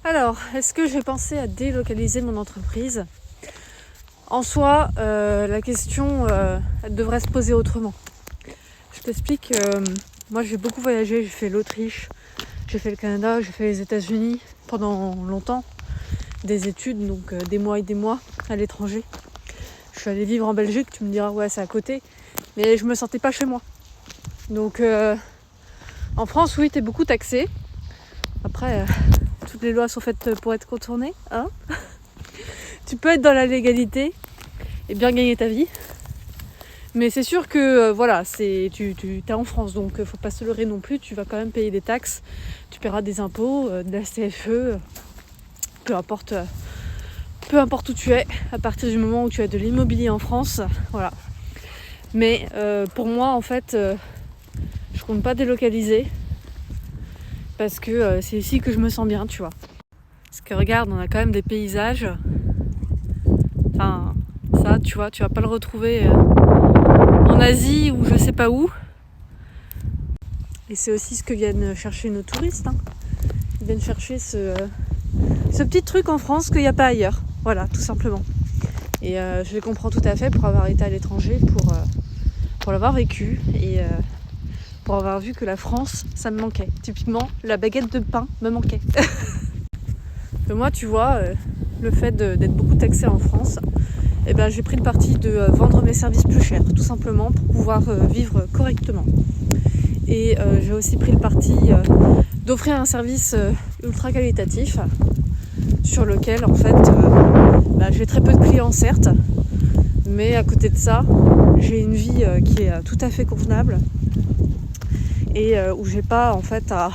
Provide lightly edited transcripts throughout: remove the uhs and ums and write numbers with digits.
Alors, est-ce que j'ai pensé à délocaliser mon entreprise ? En soi, la question elle devrait se poser autrement. Je t'explique, moi j'ai beaucoup voyagé, j'ai fait l'Autriche, j'ai fait le Canada, j'ai fait les États-Unis pendant longtemps, des études, donc des mois et des mois à l'étranger. Je suis allée vivre en Belgique, tu me diras ouais c'est à côté, mais je me sentais pas chez moi. Donc en France, oui, t'es beaucoup taxé. Après, toutes les lois sont faites pour être contournées, hein. Tu peux être dans la légalité et bien gagner ta vie. Mais c'est sûr que voilà, tu es en France, donc faut pas se leurrer non plus. Tu vas quand même payer des taxes, tu paieras des impôts, de la CFE, peu importe où tu es, à partir du moment où tu as de l'immobilier en France, voilà. Mais pour moi, en fait, je compte pas délocaliser parce que c'est ici que je me sens bien, tu vois. Parce que regarde, on a quand même des paysages. Enfin, ça, tu vois, tu vas pas le retrouver en Asie ou je sais pas où. Et c'est aussi ce que viennent chercher nos touristes. Hein. Ils viennent chercher ce petit truc en France qu'il n'y a pas ailleurs. Voilà, tout simplement. Et je les comprends tout à fait pour avoir été à l'étranger, pour l'avoir vécu et pour avoir vu que la France, ça me manquait. Typiquement, la baguette de pain me manquait. Et moi, tu vois, le fait d'être beaucoup taxé en France, eh ben, j'ai pris le parti de vendre mes services plus chers, tout simplement, pour pouvoir vivre correctement. Et j'ai aussi pris le parti d'offrir un service ultra qualitatif, sur lequel, en fait, j'ai très peu de clients, certes, mais à côté de ça, j'ai une vie qui est tout à fait convenable et où j'ai pas, en fait, à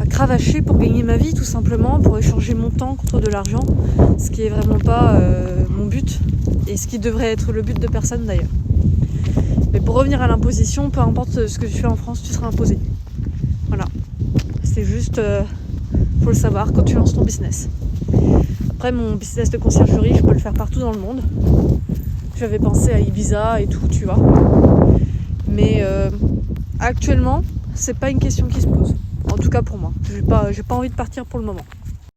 cravacher pour gagner ma vie, tout simplement, pour échanger mon temps contre de l'argent, ce qui est vraiment pas mon but et ce qui devrait être le but de personne d'ailleurs. Mais pour revenir à l'imposition, peu importe ce que tu fais en France, tu seras imposé. Voilà. C'est juste, faut le savoir quand tu lances ton business. Après, mon business de conciergerie, je peux le faire partout dans le monde. J'avais pensé à Ibiza et tout, tu vois. Mais actuellement, c'est pas une question qui se pose. En tout cas pour moi. J'ai pas envie de partir pour le moment.